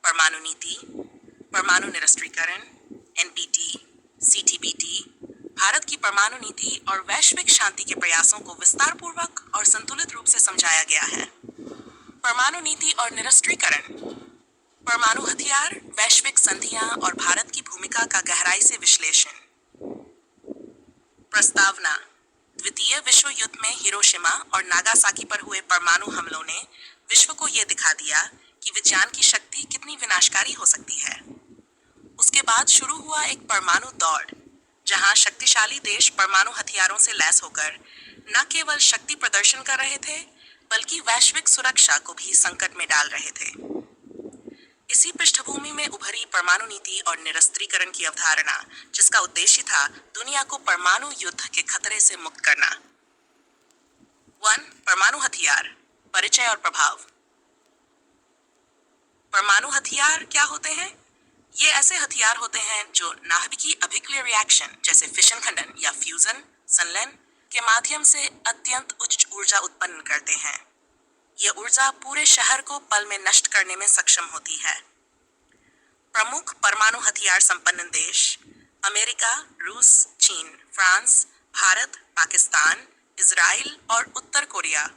परमाणु नीति, परमाणु निरस्त्रीकरण, एनपीटी, सीटीबीटी, भारत की परमाणु नीति और वैश्विक शांति के प्रयासों को विस्तारपूर्वक और संतुलित रूप से समझाया गया है। परमाणु नीति और निरस्त्रीकरण, परमाणु हथियार, वैश्विक संधियां और भारत की भूमिका का गहराई से विश्लेषण। प्रस्तावना: द्वितीय विश्व युद्ध में हिरोशिमा और नागासाकी पर हुए परमाणु हमलों ने विश्व को यह दिखा दिया कि विज्ञान की शक्ति कितनी विनाशकारी हो सकती है। उसके बाद शुरू हुआ एक परमाणु दौड़, जहां शक्तिशाली देश परमाणु हथियारों से लैस होकर न केवल शक्ति प्रदर्शन कर रहे थे, बल्कि वैश्विक सुरक्षा को भी संकट में डाल रहे थे। इसी पृष्ठभूमि में उभरी परमाणु नीति और निरस्त्रीकरण की अवधारणा, जिसका उद्देश्य था दुनिया को परमाणु युद्ध के खतरे से मुक्त करना। 1. परमाणु हथियार, परिचय और प्रभाव। परमाणु हथियार क्या होते हैं? ये ऐसे हथियार होते हैं जो नाभिकीय अभिक्रिया रिएक्शन जैसे फिशन खंडन या फ्यूजन संलयन के माध्यम से अत्यंत उच्च ऊर्जा उत्पन्न करते हैं। यह ऊर्जा पूरे शहर को पल में नष्ट करने में सक्षम होती है। प्रमुख परमाणु हथियार संपन्न देश अमेरिका, रूस, चीन, फ्रांस, भारत, पाकिस्तान, इजराइल और उत्तर कोरिया।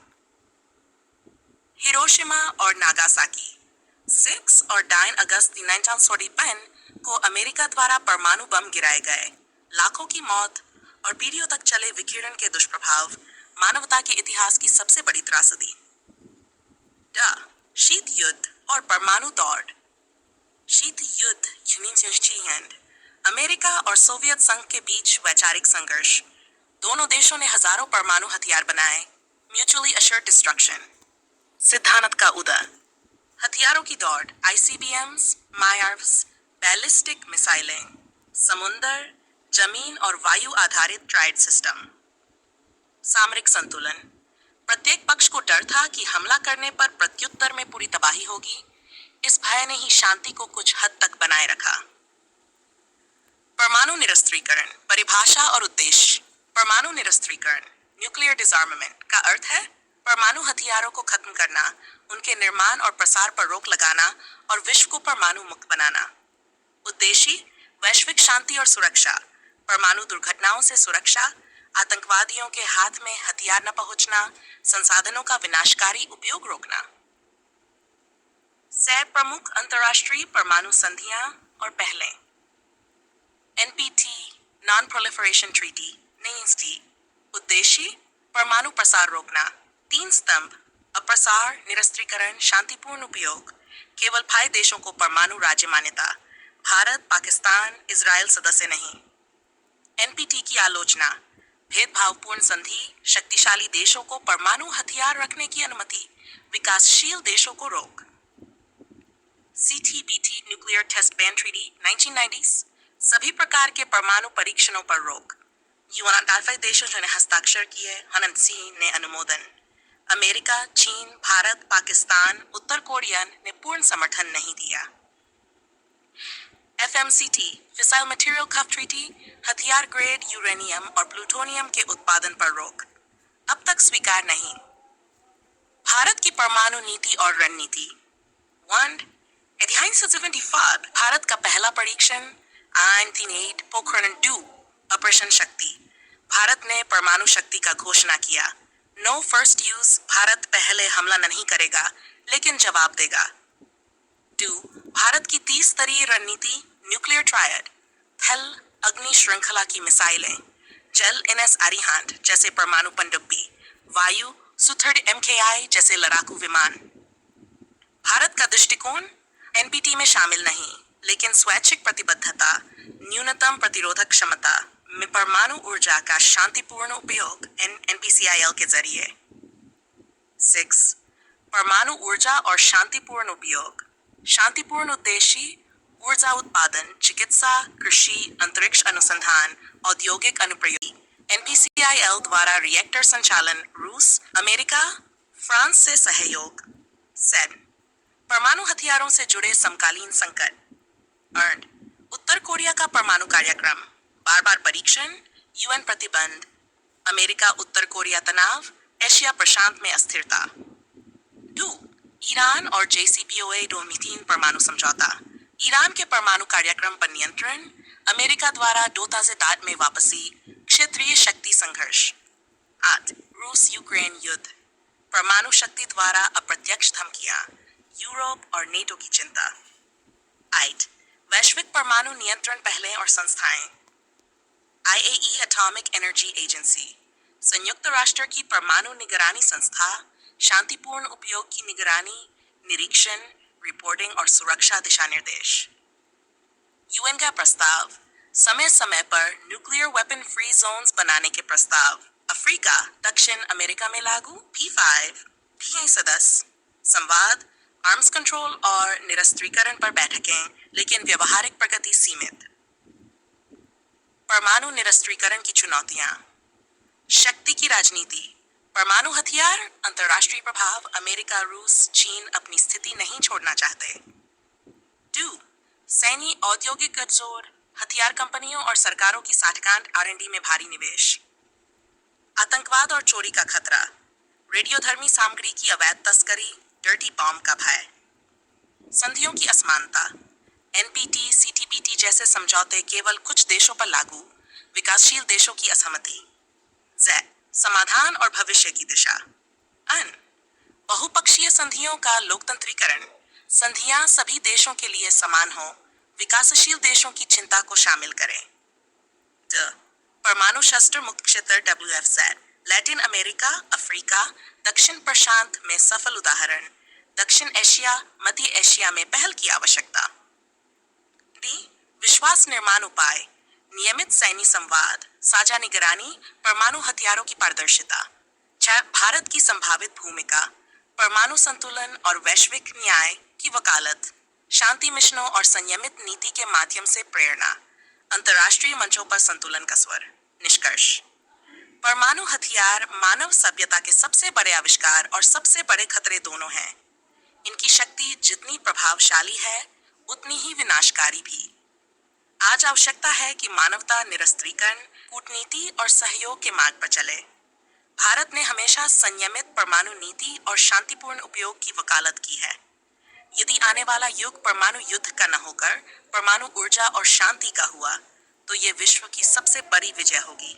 हिरोशिमा और नागासाकी, 6 और 9 अगस्त 1945 को अमेरिका द्वारा परमाणु बम गिराए गए। लाखों की मौत और पीढ़ियों तक चले विकिरण के दुष्प्रभाव मानवता के इतिहास की सबसे बड़ी त्रासदी। शीत युद्ध और परमाणु दौड़। शीत युद्ध अमेरिका और सोवियत संघ के बीच वैचारिक संघर्ष। दोनों देशों ने हजारों परमाणु हथियार बनाए। Mutually assured destruction. सिद्धांत का उदय। हथियारों की दौड़, आईसीबीएम्स, मायार्व्स, बैलिस्टिक मिसाइलें, समुद्र, जमीन और वायु आधारित ट्राइड सिस्टम। सामरिक संतुलन। प्रत्येक पक्ष को डर था कि हमला करने पर प्रत्युत्तर में पूरी तबाही होगी। इस भय ने ही शांति को कुछ हद तक बनाए रखा। परमाणु निरस्त्रीकरण, परिभाषा और उद्देश्य। परमाणु निरस्त्रीकरण, न्यूक्लियर डिसआर्ममेंट का अर्थ है परमाणु हथियारों को खत्म करना, उनके निर्माण और प्रसार पर रोक लगाना और विश्व को परमाणु मुक्त बनाना। उद्देश्य: वैश्विक शांति और सुरक्षा, परमाणु दुर्घटनाओं से सुरक्षा, आतंकवादियों के हाथ में हथियार न पहुंचना, संसाधनों का विनाशकारी उपयोग रोकना। 6 प्रमुख अंतर्राष्ट्रीय परमाणु संधियां और पहले। NPT, non proliferation treaty, NPT। उद्देश्य: परमाणु प्रसार रोकना। 3 स्तंभ: अप्रसार, निरस्त्रीकरण, शांतिपूर्ण उपयोग। केवल 5 देशों को परमाणु राज्य मान्यता। भारत, पाकिस्तान, इजराइल सदस्य नहीं। एनपीटी की आलोचना, भेदभावपूर्ण संधि, शक्तिशाली देशों को परमाणु हथियार रखने की अनुमति, विकासशील देशों को रोक। CTBT, nuclear test ban treaty, 1990s, सभी प्रकार के परमाणु परीक्षणों पर रोक। UN 48 देशों जो ने हस्ताक्षर किए, हननसी ने अनुमोदन। अमेरिका, चीन, भारत, पाकिस्तान, उत्तर कोरिया ने पूर्ण समर्थन नहीं दिया। FMCT, फिसाइल मटेरियल कफ ट्रीटी, हथियार ग्रेड यूरेनियम और प्लूटोनियम के उत्पादन पर रोक, अब तक स्वीकार नहीं। भारत की परमाणु नीति और रणनीति। 1. 1975 भारत का पहला परीक्षण, 1938 पोखरण 2 ऑपरेशन शक्ति। भारत ने परमाणु शक्ति का घोषणा किया। नो फर्स्ट यूज, भारत पहले हमला नहीं करेगा लेकिन जवाब देगा। 2. भारत की 30 स्तरीय रणनीति, न्यूक्लियर ट्रायड, थल अग्नि श्रृंखला की मिसाइलें, जल NS अरिहंत जैसे परमाणु पनडुब्बी, वायु सुथर्ड MKI जैसे लड़ाकू विमान। भारत का दृष्टिकोण एनपीटी में शामिल नहीं, लेकिन स्वैच्छिक प्रतिबद्धता, न्यूनतम प्रतिरोधक क्षमता में परमाणु ऊर्जा का शांतिपूर्ण उपयोग NPCIL के जरिए। 6. परमाणु ऊर्जा और शांतिपूर्ण उपयोग। शांतिपूर्ण उद्देश्य: ऊर्जा उत्पादन, चिकित्सा, कृषि, अंतरिक्ष अनुसंधान, औद्योगिक अनुप्रयोग। NPCIL द्वारा रिएक्टर संचालन, रूस, अमेरिका, फ्रांस से सहयोग। सेन, परमाणु हथियारों से जुड़े समकालीन संकट। अर्न, उत्तर कोरिया का परमाणु कार्यक्रम, बार बार परीक्षण, UN प्रतिबंध, अमेरिका उत्तर कोरिया तनाव, एशिया प्रशांत में अस्थिरता। 2. ईरान और JCPOA डोमिथीन परमाणु समझौता। ईरान के परमाणु कार्यक्रम पर नियंत्रण, अमेरिका द्वारा डोटा से डाट में वापसी, क्षेत्रीय शक्ति संघर्ष। 8 रूस यूक्रेन युद्ध, परमाणु शक्ति द्वारा अप्रत्यक्ष धमकियां, यूरोप और नेटो की चिंता। 8 वैश्विक परमाणु नियंत्रण पहले और संस्थाएं। IAEA एटॉमिक एनर्जी एजेंसी, संयुक्त राष्ट्र की परमाणु निगरानी संस्था, शांतिपूर्ण उपयोग की निगरानी, निरीक्षण, रिपोर्टिंग और सुरक्षा दिशा निर्देश। यूएन का प्रस्ताव, समय समय पर न्यूक्लियर वेपन फ्री जोन्स बनाने के प्रस्ताव। अफ्रीका, दक्षिण अमेरिका में लागू P5 भी हैं सदस्य। संवाद, आर्म्स कंट्रोल और निरस्त्रीकरण पर बैठकें, लेकिन व्यवहारिक प्रगति सीमित। परमाणु निरस्त्रीकरण की चुनौतियां। शक्ति की राजनीति, परमाणु हथियार, अंतर्राष्ट्रीय प्रभाव, अमेरिका, रूस, चीन अपनी स्थिति नहीं छोड़ना चाहते। 2 सैन्य औद्योगिक गठजोड़, हथियार कंपनियों और सरकारों की साठगांठ R&D में भारी निवेश। आतंकवाद और चोरी का खतरा, रेडियोधर्मी सामग्री की अवैध तस्करी, डर्टी बॉम्ब का भय। संधियों की असमानता, NPT, CTBT जैसे समझौते केवल कुछ देशों पर लागू, विकासशील देशों की असहमति। Z समाधान और भविष्य की दिशा। अन बहुपक्षीय संधियों का लोकतंत्रीकरण, संधियां सभी देशों के लिए समान हो, विकासशील देशों की चिंता को शामिल करें। द परमाणु शस्त्र मुक्त क्षेत्र WFZ, लैटिन अमेरिका, अफ्रीका, दक्षिण प्रशांत में सफल उदाहरण, दक्षिण एशिया, मध्य एशिया में पहल की आवश्यकता। डी विश्वास निर्माण उपाय, नियमित सैन्य संवाद, साझा निगरानी, परमाणु हथियारों की पारदर्शिता। भारत की संभावित भूमिका, परमाणु संतुलन और वैश्विक न्याय की वकालत, शांति मिशनों और संयमित नीति के माध्यम से प्रेरणा, अंतर्राष्ट्रीय मंचों पर संतुलन का स्वर। निष्कर्ष, परमाणु हथियार मानव सभ्यता के सबसे बड़े आविष्कार और सबसे बड़े खतरे दोनों हैं। इनकी शक्ति जितनी प्रभावशाली है, उतनी ही विनाशकारी भी। आज आवश्यकता है कि मानवता निरस्त्रीकरण, कूटनीति और सहयोग के मार्ग पर चले। भारत ने हमेशा संयमित परमाणु नीति और शांतिपूर्ण उपयोग की वकालत की है। यदि आने वाला युग परमाणु युद्ध का न होकर परमाणु ऊर्जा और शांति का हुआ, तो ये विश्व की सबसे बड़ी विजय होगी।